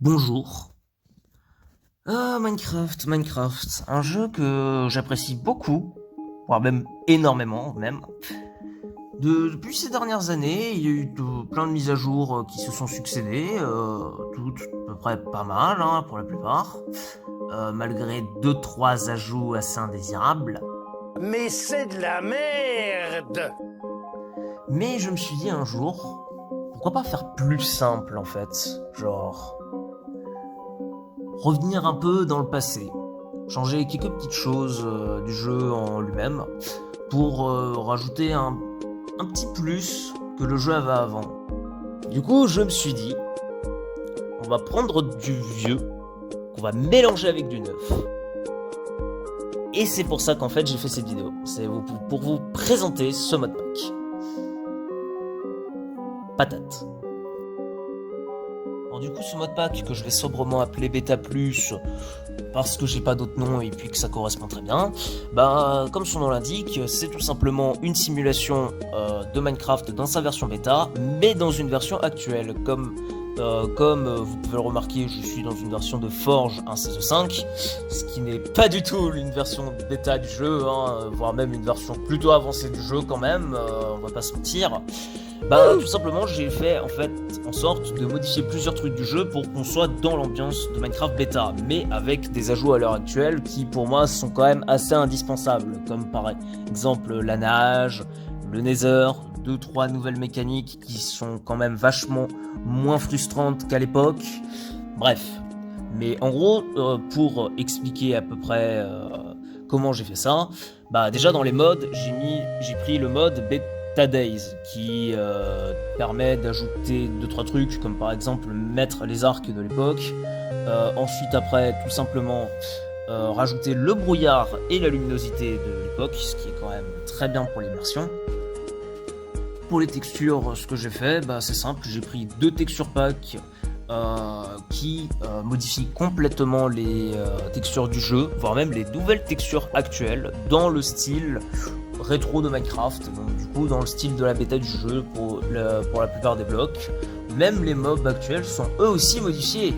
Bonjour. Minecraft, un jeu que j'apprécie beaucoup, voire même énormément même. Depuis ces dernières années, il y a eu plein de mises à jour qui se sont succédées, toutes à peu près pas mal hein, pour la plupart, malgré deux trois ajouts assez indésirables. Mais c'est de la merde! Mais je me suis dit un jour, pourquoi pas faire plus simple en fait, genre revenir un peu dans le passé, changer quelques petites choses du jeu en lui-même pour rajouter un petit plus que le jeu avait avant. Du coup, je me suis dit, on va prendre du vieux, qu'on va mélanger avec du neuf. Et c'est pour ça qu'en fait j'ai fait cette vidéo. C'est pour vous présenter ce mode pack. Patate. Alors du coup ce mode pack que je vais sobrement appeler Beta Plus parce que j'ai pas d'autre nom et puis que ça correspond très bien, bah comme son nom l'indique, c'est tout simplement une simulation de Minecraft dans sa version bêta, mais dans une version actuelle. Comme vous pouvez le remarquer, je suis dans une version de Forge 1.16.5, ce qui n'est pas du tout une version bêta du jeu, hein, voire même une version plutôt avancée du jeu quand même, on va pas se mentir. Bah tout simplement j'ai fait en fait en sorte de modifier plusieurs trucs du jeu pour qu'on soit dans l'ambiance de Minecraft bêta, mais avec des ajouts à l'heure actuelle qui pour moi sont quand même assez indispensables, comme par exemple la nage, le nether, 2-3 nouvelles mécaniques qui sont quand même vachement moins frustrantes qu'à l'époque, bref. Mais en gros, pour expliquer à peu près comment j'ai fait ça, bah déjà dans les modes, j'ai pris le mode Beta Days qui permet d'ajouter 2-3 trucs comme par exemple mettre les arcs de l'époque, ensuite après tout simplement rajouter le brouillard et la luminosité de l'époque, ce qui est quand même très bien pour l'immersion. Pour les textures, ce que j'ai fait, bah, c'est simple, j'ai pris deux textures packs qui modifient complètement les textures du jeu, voire même les nouvelles textures actuelles dans le style rétro de Minecraft, donc du coup dans le style de la bêta du jeu pour la plupart des blocs. Même les mobs actuels sont eux aussi modifiés,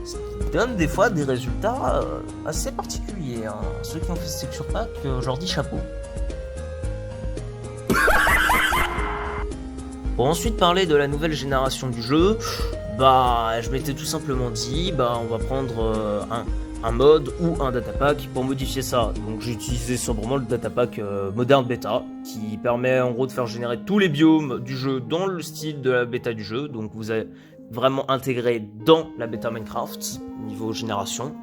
ce qui donne des fois des résultats assez particuliers, hein. Ceux qui ont fait ce texture pack, je leur dis chapeau. Pour ensuite parler de la nouvelle génération du jeu, bah je m'étais tout simplement dit, bah on va prendre un mode ou un datapack pour modifier ça. Donc j'ai utilisé sobrement le datapack Modern Beta qui permet en gros de faire générer tous les biomes du jeu dans le style de la bêta du jeu. Donc vous avez vraiment intégré dans la bêta Minecraft niveau génération.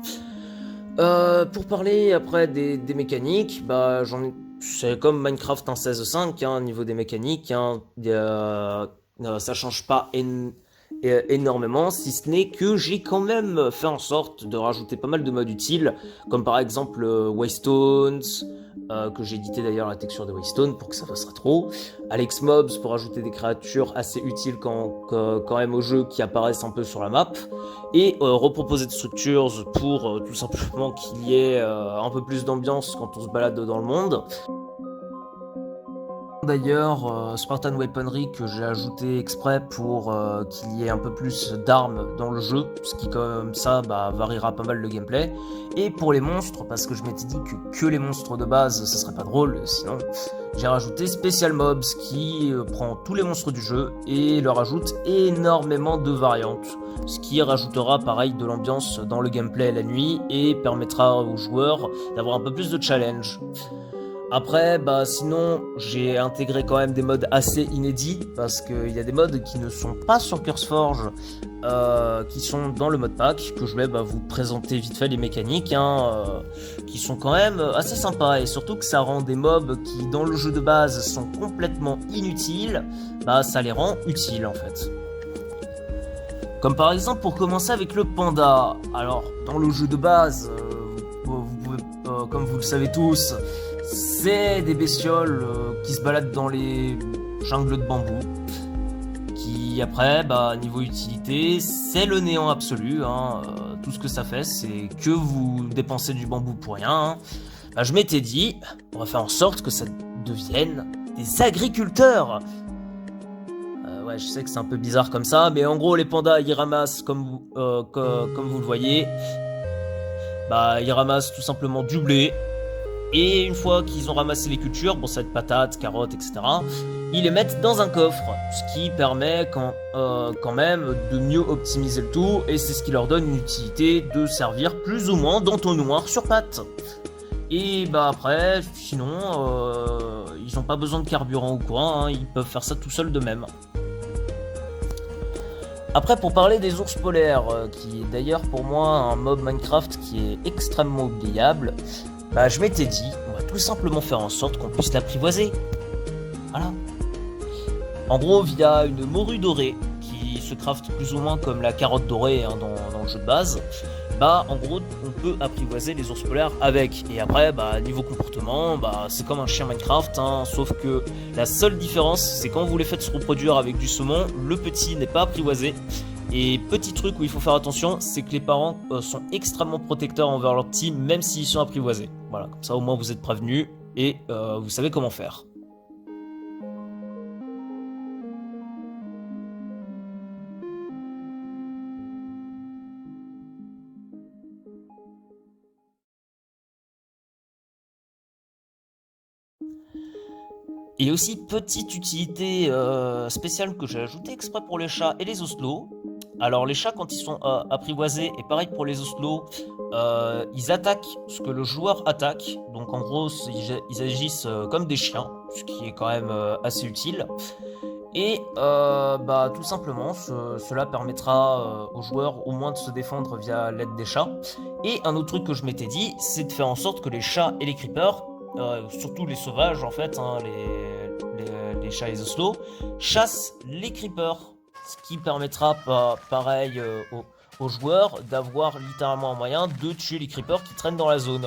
Pour parler après des mécaniques, bah c'est comme Minecraft 1.16.5 hein, niveau des mécaniques, hein, ça change pas énormément, si ce n'est que j'ai quand même fait en sorte de rajouter pas mal de modes utiles, comme par exemple Waystones, que j'ai édité d'ailleurs la texture de Waystone pour que ça fasse rétro, Alex Mobs pour ajouter des créatures assez utiles quand même au jeu qui apparaissent un peu sur la map, et reproposer de structures pour tout simplement qu'il y ait un peu plus d'ambiance quand on se balade dans le monde. D'ailleurs, Spartan Weaponry que j'ai ajouté exprès pour qu'il y ait un peu plus d'armes dans le jeu, ce qui comme ça bah, variera pas mal le gameplay. Et pour les monstres, parce que je m'étais dit que les monstres de base, ça serait pas drôle, sinon j'ai rajouté Special Mobs qui prend tous les monstres du jeu et leur ajoute énormément de variantes, ce qui rajoutera pareil de l'ambiance dans le gameplay la nuit et permettra aux joueurs d'avoir un peu plus de challenge. Après, bah sinon, j'ai intégré quand même des modes assez inédits, parce qu'il y a des modes qui ne sont pas sur CurseForge, qui sont dans le mode pack, que je vais vous présenter vite fait les mécaniques, hein, qui sont quand même assez sympas, et surtout que ça rend des mobs qui dans le jeu de base sont complètement inutiles, bah ça les rend utiles en fait. Comme par exemple pour commencer avec le panda. Alors, dans le jeu de base, vous pouvez, comme vous le savez tous, c'est des bestioles qui se baladent dans les jungles de bambou. Qui après, bah, niveau utilité, c'est le néant absolu. Hein. Tout ce que ça fait, c'est que vous dépensez du bambou pour rien. Hein. Bah, je m'étais dit, on va faire en sorte que ça devienne des agriculteurs. Ouais, Ouais, je sais que c'est un peu bizarre comme ça, mais en gros les pandas ils ramassent comme vous le voyez, bah ils ramassent tout simplement du blé. Et une fois qu'ils ont ramassé les cultures, bon ça va être patates, carottes, etc., ils les mettent dans un coffre, ce qui permet quand même de mieux optimiser le tout, et c'est ce qui leur donne une utilité de servir plus ou moins d'entonnoir sur pattes. Et bah après, sinon, ils n'ont pas besoin de carburant ou quoi, hein, ils peuvent faire ça tout seuls d'eux-mêmes. Après, pour parler des ours polaires, qui est d'ailleurs pour moi un mob Minecraft qui est extrêmement oubliable, bah je m'étais dit, on va tout simplement faire en sorte qu'on puisse l'apprivoiser. Voilà. En gros, via une morue dorée, qui se crafte plus ou moins comme la carotte dorée hein, dans le jeu de base, bah en gros, on peut apprivoiser les ours polaires avec. Et après, bah niveau comportement, bah c'est comme un chien Minecraft, hein, sauf que la seule différence, c'est quand vous les faites se reproduire avec du saumon, le petit n'est pas apprivoisé. Et petit truc où il faut faire attention, c'est que les parents sont extrêmement protecteurs envers leurs petits, même s'ils sont apprivoisés. Voilà, comme ça au moins vous êtes prévenus et vous savez comment faire. Et aussi, petite utilité spéciale que j'ai ajoutée exprès pour les chats et les oslos. Alors les chats quand ils sont apprivoisés, et pareil pour les oslos, ils attaquent ce que le joueur attaque. Donc en gros, ils agissent comme des chiens, ce qui est quand même assez utile. Et bah tout simplement, cela permettra aux joueurs au moins de se défendre via l'aide des chats. Et un autre truc que je m'étais dit, c'est de faire en sorte que les chats et les creepers, surtout les sauvages en fait, hein, les chats et les oslos, chassent les creepers, ce qui permettra pareil aux joueurs d'avoir littéralement un moyen de tuer les creepers qui traînent dans la zone.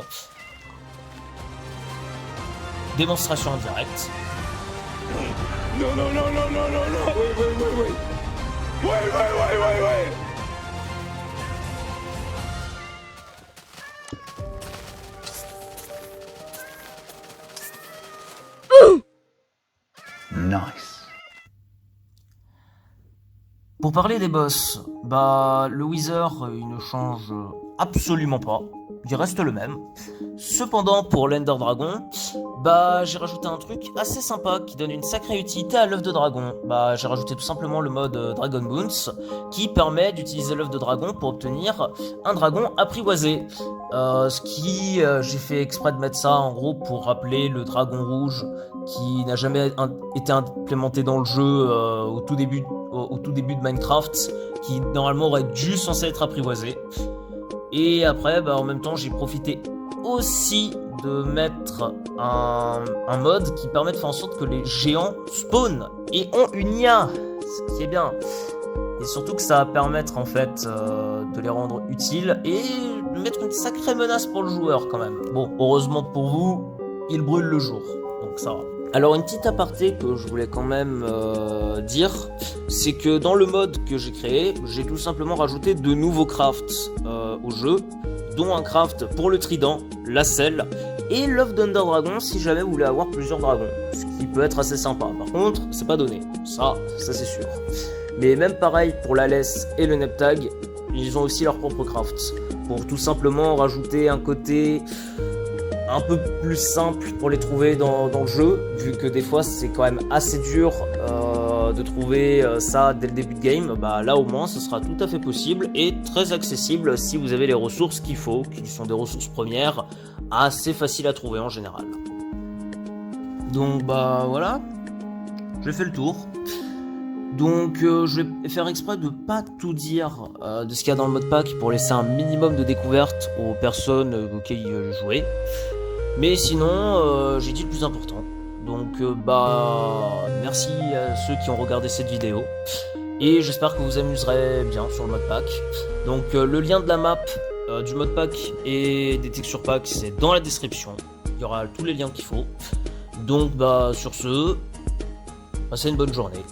Démonstration en direct. Non, non, non, non, non, non, non. Oui. Ouais. Nice. Pour parler des boss, bah le Wither il ne change absolument pas, il reste le même. Cependant pour l'Ender Dragon, bah j'ai rajouté un truc assez sympa qui donne une sacrée utilité à l'œuf de dragon. Bah j'ai rajouté tout simplement le mode Dragon Boons qui permet d'utiliser l'œuf de dragon pour obtenir un dragon apprivoisé. Ce qui j'ai fait exprès de mettre ça en gros pour rappeler le dragon rouge qui n'a jamais été implémenté dans le jeu au tout début de Minecraft, qui normalement aurait dû censé être apprivoisé. Et après bah en même temps j'ai profité aussi de mettre un mode qui permet de faire en sorte que les géants spawnent et ont une IA, ce qui est bien. Et surtout que ça va permettre en fait de les rendre utiles et de mettre une sacrée menace pour le joueur quand même. Bon, heureusement pour vous, il brûle le jour, donc ça va. Alors une petite aparté que je voulais quand même dire, c'est que dans le mode que j'ai créé, j'ai tout simplement rajouté de nouveaux crafts au jeu, dont un craft pour le trident, la selle et l'œuf d'Under Dragon si jamais vous voulez avoir plusieurs dragons, ce qui peut être assez sympa. Par contre, c'est pas donné, ça c'est sûr. Mais même pareil pour la laisse et le neptag, ils ont aussi leur propre crafts, pour tout simplement rajouter un côté un peu plus simple pour les trouver dans le jeu, vu que des fois c'est quand même assez dur de trouver ça dès le début de game. Bah là au moins ce sera tout à fait possible et très accessible si vous avez les ressources qu'il faut, qui sont des ressources premières assez faciles à trouver en général. Donc bah voilà, j'ai fait le tour. Donc je vais faire exprès de pas tout dire de ce qu'il y a dans le modpack pour laisser un minimum de découverte aux personnes auxquelles je jouais. Mais sinon, j'ai dit le plus important. Donc bah merci à ceux qui ont regardé cette vidéo. Et j'espère que vous amuserez bien sur le modpack. Donc le lien de la map, du modpack et des texture packs, c'est dans la description. Il y aura tous les liens qu'il faut. Donc bah sur ce, passez une bonne journée.